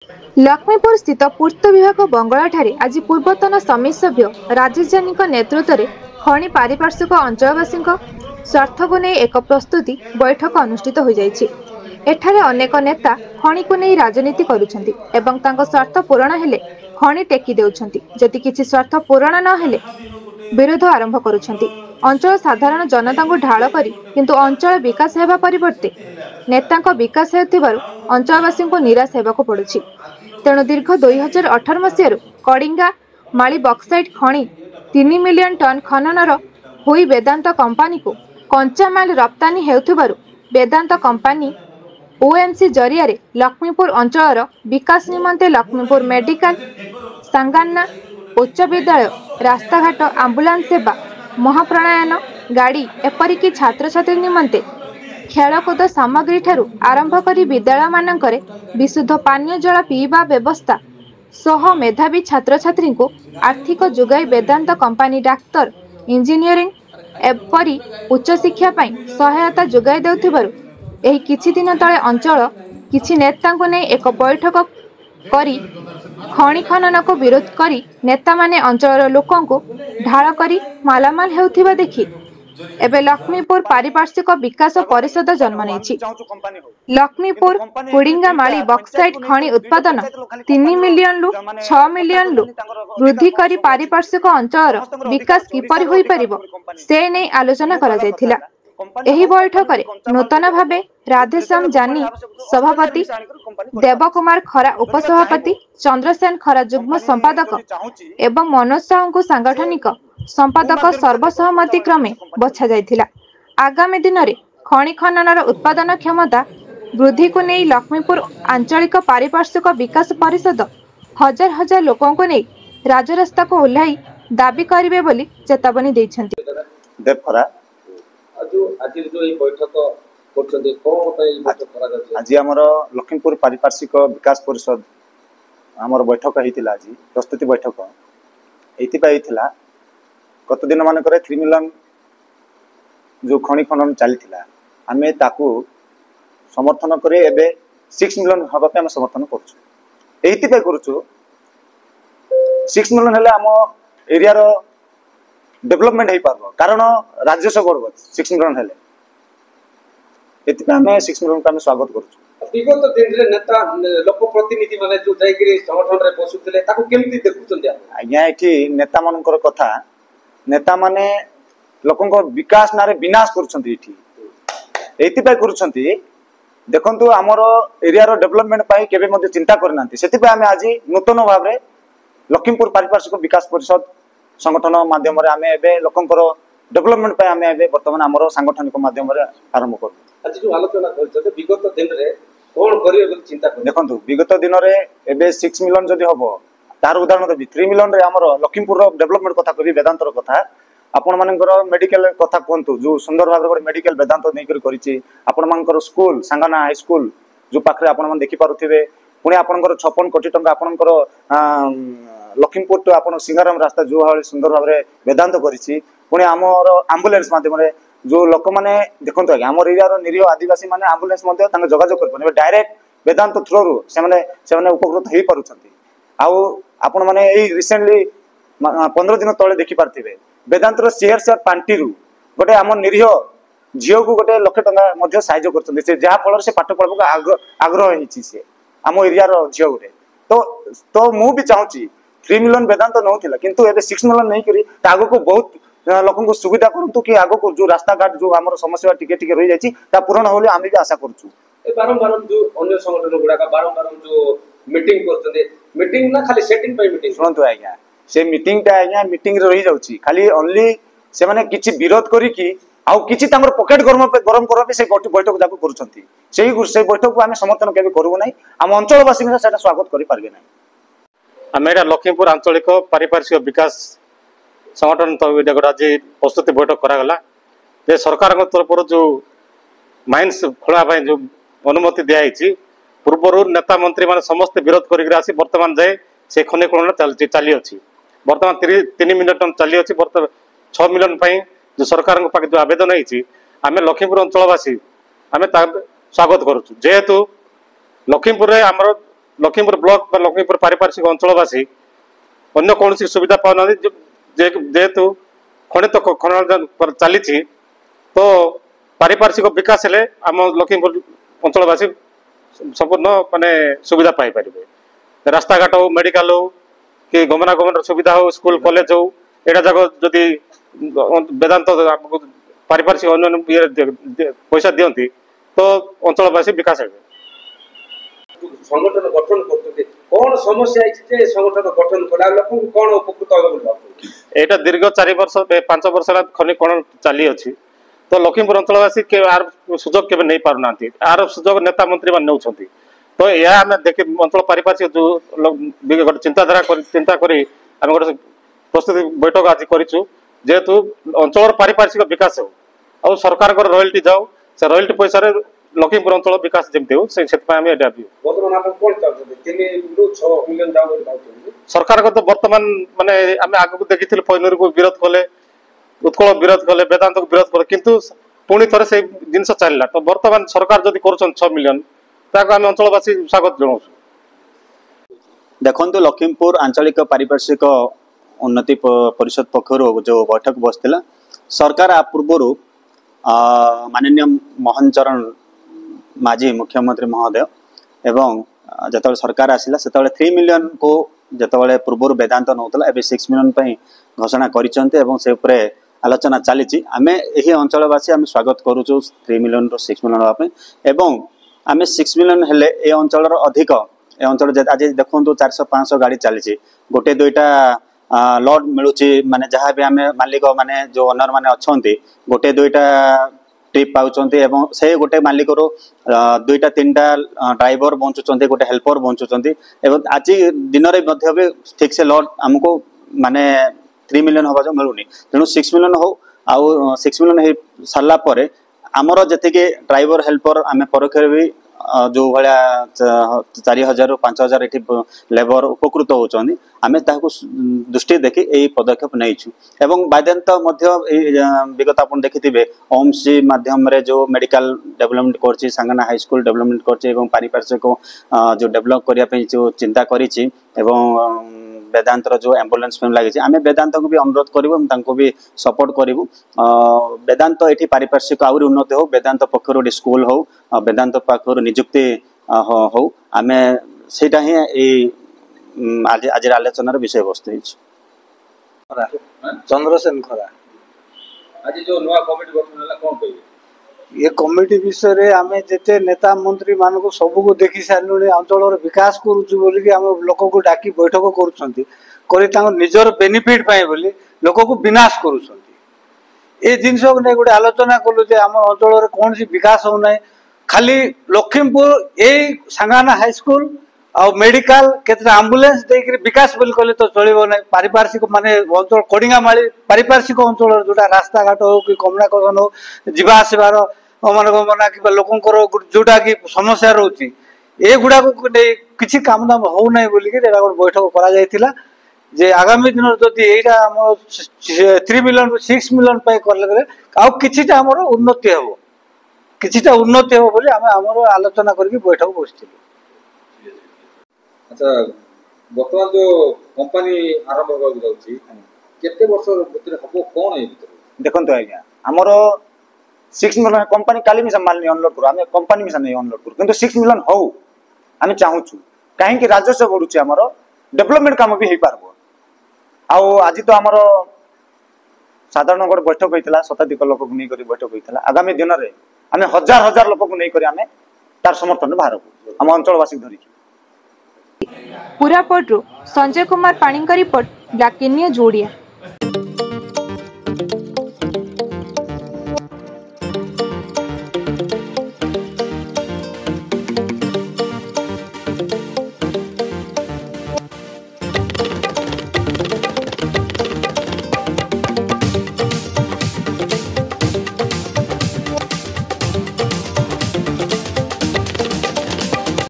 लक्ष्मीपुर स्थित पूर्त विभाग बंगला आज पूर्वतन समिति सभ्य राजेश जानी नेतृत्व में खनि पारिपार्श्विक अंचलवासी स्वार्थ को नहीं एक प्रस्तुति बैठक अनुष्ठित हो जाइछि। एठारे अनेक नेता खनि को नहीं राजनीति करुछंती एवं तांको स्वार्थ पूरण हेले खनि टेकी देउछंती, जदि किछि स्वार्थ पूरण न हेले विरोध आरंभ करुछंती। अंचल साधारण जनता को ढाल करी किंतु अंचल विकास हेबा परिवर्ते नेतांको विकास हेउथिबारु अंचलवासी को निराश हेबाको पड़ुछि। तेणु दीर्घ 2018 मसीह कड़िंगा माली बक्साइट खनि 3 मिलियन टन खननर हुई वेदांत कंपानी को कंचा माल रप्तानी हेउथिबारु वेदांत कंपानी ओएमसी जरिया लक्ष्मीपुर अंचल विकास निमंते लक्ष्मीपुर मेडिकल सांगान्ना उच्च विद्यालय रास्ताघाट आंबुलांस सेवा महाप्रणायन गाड़ी एपरिकी छात्र छात्री निमंते खेलकूद सामग्री ठारू आरंभ करी विद्यालय मानकरे विशुद्ध पानीय जल पीवा व्यवस्था सह मेधावी छात्र छात्री को आर्थिक जोगाई वेदांत कंपानी डाक्तर इंजीनियरिंग एपरी उच्च शिक्षा पाई सहायता जोगाई देउथिबारु एही किछि दिन तले अंचल किछि नेता को नहीं एक बैठक करी खनि खनन को विरोध करी नेता माने अंचल लोकों को ढाल करी मालामाल हेउथिबा देखि एबे लक्ष्मीपुर पारिपार्श्विक विकास परिषद जन्म नेछि। लक्ष्मीपुर कुड़िंगा माली बक्साइट खनि उत्पादन 3 मिलियन रु 6 मिलियन रु वृद्धि करी पारिपार्श्विक अंचल विकास किपरि होई परिबो से नै आलोचना करा जायथिला। एही बैठक रे नूतन भावे राधेश्याम जानी सभापति, देवकुमार खरा उपसभापति, चंद्रसेन खरा युग्म संपादक एवं मनोज साहू को सांगठनिक संपादक सर्वसहमति क्रमे बछा जायथिला। आगामी दिन में खनि खननर उत्पादन क्षमता वृद्धि को नहीं लक्ष्मीपुर आंचलिक पारिपार्श्विक विकास परिषद हजार हजार लोकों को नहीं राजरास्ता को ओह्लाई दाबी करिवे बोली चेतावनी दैछंती। आज आमर लक्ष्मीपुर पारिपार्श्विक विकास परिषद आमर बैठक होता आज प्रस्तुति बैठक ये गत दिन मानक 3 मिलियन जो खनि खनन चली आम ताकू समर्थन करे एबे 6 मिलियन हवापे आम समर्थन करुचु 6 मिलियन हेले आम एरिया रो डेवलपमेंट हो पार कारण राजस्व बढ़ 6 मिलियन हेले आम 6 मिलियन को आम स्वागत करुचु। विगत दिन रे नेता लोक प्रतिनिधि माने जो जाइकरी संगठन रे बसुतले ताको केमति देखुचंती आज्ञा एठी नेता मानकर कथा नेता माने लोकंको विकास नारे विनाश करुछंती एठी एति पय करुछंती देखंतु हमर एरिया रो डेवलपमेंट पाई केबे मध्ये चिंता करनांती सेति पय आमे आज नूतन भाबरे लक्ष्मीपुर पारिपार्श्विक विकास परिषद संगठन माध्यम रे आमे एबे लोकंकर डेवलपमेंट पाई आमे एबे वर्तमान हमर सांगठनिक माध्यम रे आरंभ करू। आज जो आलोचना करछते विगत दिन रे कोन करियो बोली चिंता कर देखंतु विगत दिन रे एबे 6 मिलियन जदि हबो तार उदाहरण देबी 3 मिलियन रे हमर लक्ष्मीपुर रो डेवलपमेंट कथा करी वेदांत रो कथा आपण मानकर मेडिकल कथा कहतु जो सुंदर भाव गोटे मेडिकल वेदांत नहीं करी आपण मानकर स्कूल सांगाना हाई स्कूल जो पाखे आपण देखि पारुथिबे पुणी आपणकर 56 कोटी टंका आपणकर लक्ष्मीपुर टू आपण सिंगाराम रास्ता जो भाव सुंदर भाव वेदांत करी पुणी आमर आम्बुलेंस माध्यम जो लोक मैंने देखते आम एरिया निरीह आदिवासी माने आम्बुलेंस जोगाजोग कर डायरेक्ट वेदांत थ्रू से उपकृत हो पार्टी आपण मैंने रिसेंटली 15 दिन तले देखी पार्थिबे वेदांत शेयर पांटी गोटे आम निरीह झील को गोटे 1 लाख टंका साहाय्य कर जहाँ फल से पाठ पढ़ा आग्रह होती आम एरिया झील गोटे तो मु भी चाहूँगी 3 मिलियन वेदांत नौला किंतु एबे 6 मिलियन नहीं करी आग को बहुत लोक को सुविधा करंतु कि आग को जो रास्ता घाट जो आम समस्या टिके टिके रही जाती पूरण हो आम भी आशा करूँ। बारंबार जो अन्य संगठन गुड़ा बारंबार जो मीटिंग करते मीटिंग ना खाली सेटिंग पे मीटिंग सुनतु आज्ञा से मीटिंग टा आज्ञा मीटिंग रे रही जाउची खाली ओनली से माने किछि विरोध करी कि आउ किछि तांगर पॉकेट गरम करबा पे से बैठक जाको करूछंती से बैठक को आमे समर्थन केबे करबो नै हम अंचलवासी में सेटा स्वागत करि पारबे नै। आमे एटा लक्ष्मीपुर आंचलिक पारिपार्श्विक विकास संगठन तो आज प्रस्तुति बैठक करा गला जे सरकार तरफ जो माइंस खोला जो अनुमति दिखाई पूर्वर नेता मंत्री माने समस्त विरोध करी आसी वर्तमान जाए से खनि खनन चली अच्छी वर्तमान 3 मिलियन टन चली अच्छी 6 मिलियन जो सरकार पाखे जो आवेदन होती आम लक्ष्मीपुर अंचलवासी आम स्वागत करुचु जेहेतु लक्ष्मीपुर आमर लखीमपुर ब्लॉक लखीमपुर पारिपार्श्विक अंचलवासी अन्य कौन सुविधा पाना जेहेतु खनित खनन चली तो पारिपार्श्विक विकास हेले आम लखीमपुर अंचलवासी संपूर्ण माने सुविधा पाई पारे रास्ता घाट हो मेडिकल हो कि गमनागमन सुविधा हो स्कूल कॉलेज हो एटा जाक जदि वेदांत पारिपार्श्विक अन्य पैसा दियंती तो अंचलवासी विकास हेबे। संगठन गठन करते कौन समस्या है संगठन गठन कला लोक कौन उपकृत हो एटा दीर्घ 4 वर्ष 5 वर्ष खनि कोन चली अछि तो लखीमपुर अंचलवासी के आर सुजोग केबे नै पारु नांती आर सुजोग नेता मंत्री मान नउछंती तो या हमें देखे अंचल पारिपार्श्विक जो चिंता करी आम गोटे प्रस्तुति बैठक आज करूँ जेहेतु अंचल पारिपार्श्विक विकास हो और सरकार रॉयल्टी जाओ से रॉयल्टी पैसा लखीमपुर अंचल विकास जमी हो सरकार को तो वर्तमान माने आम आगु देखी पैनरी को विरोध कले उत्कल विरोध कले वेदांत को विरोध कले किंतु पुणी थे से जिनस चलला तो वर्तमान सरकार जदि कर 6 मिलियन आम अंचलवासी स्वागत जनाऊँ। देखो लखीमपुर आंचलिक पारिपार्श्विक उन्नति परिषद पक्षर जो बैठक बसला सरकार आ पूर्वर माननीय मोहन चरण माझी मुख्यमंत्री महोदय एवं जो सरकार आसला से 3 मिलियन को जिते पूर्व वेदांत नौला एवं 6 मिलियन घोषणा कर आलोचना चली आम यही अंचलवासी आम स्वागत करुचु 3 मिलियन 6 मिलियन हाँपी एवं आम 6 मिलियन हेले ए अंचल अधिक ए अंचल आज देखो 400-500 गाड़ी चली गोटे दुईटा लॉट मिलूँ माने जहाँ भी आम मालिक माने जो ओनर माने अच्छा गोटे दुईटा ट्रिप पाँच से गोटे मालिक दुईटा 3टा ड्राइवर बंचुंट गोटे हेल्पर बंचुंट आज दिन में ठीक से लॉट आमको माने 3 मिलियन हवा जो मिलूनी तेणु 6 मिलियन हो आउ 6 मिलियन हो सारा पर आमर जी ड्राइवर हेल्पर आम परोक्ष भी जो भाया 4000-5000 ये लेबर उपकृत होती आम दृष्टि देखी यही पदक्षेप नहीं एवं वेदांत विगत आप देखिथे ओमसी माध्यम जो मेडिकल डेवलपमेंट कर सांगना हाई स्कूल डेवलपमेंट कर पारिपार्श्विक जो डेवलप करने जो चिंता करी वेदांत जो एम्बुलेंस फैम लगी आम वेदांत को भी अनुरोध करूँ भी सपोर्ट करूँ वेदांत ये पारिपार्श्विक आहरी उन्नति हो वेदांत पक्ष गोटे स्कूल हो वेदांत पक्ष निजुक्ति हो आम से आज आलोचनार विषय वस्तु चंद्रसेन खरा आज जो नया कमिटी गठन होला कोन कहिबे ये कमिटी विषय रे आमे जेते नेता मंत्री मान को सब को देखि सारलु अंचल विकास करूछु बोली कि हम लोक को डाकी बैठक करूछंती करी तांग निजर बेनिफिट पाए बोली लोक को विनाश करूछंती ए जिनस को ने गोटे आलोचना कलु जे हम अंचल रे कोन सी विकास हो नै खाली लखीमपुर ए सांगाना हाई स्कूल आ मेडिकल केतरा एम्बुलेंस देकर विकास बोली कहले तो चलिबो नै पारिपार्श्विक माने अंचल कोडिंगामाली पारिपार्श्विक अंचल जोटा रास्ता घाट हो कि कमनाकन हो जीवा आसबार मनोगमना कि लोकंकर जोटा कि समस्या रोची ए गुडा को किछि काम दाम हो नै बोली कि बैठक करा जायतिला जे आगामी दिन जदि एटा हमर 3 मिलियन 6 मिलियन पे करले आ किछिटा हमर उन्नति हेबो किछिटा उन्नति हेबो बोली हमर आलोचना करके बैठक बसथिलु। अच्छा बर्तमान जो कंपनी आरंभ होगा जाउची केते वर्ष भीतर हबो कोन ए भीतर देखंतो आज्ञा हमर 6 मिलियन कंपनी काली मिशन मालनी अनलोड करू आमे कंपनी मिशन नै अनलोड करू किंतु 6 मिलियन हो आमे चाहूछु काहे कि राजस्व बढ़ुची हमर डेवलपमेंट काम भी हे पारबो आ आज तो हमर साधारण गोटे बैठक होइतला शताधिक लोक को नै करी बैठक होइतला आगामी दिन रे आमे हजार हजार लोक को नै करी आमे तार समर्थन बाहर हम अंचलवासी धरि पूरापटू संजय कुमार पाणीका रिपोर्ट ब्लैक न्यूज ओडिया।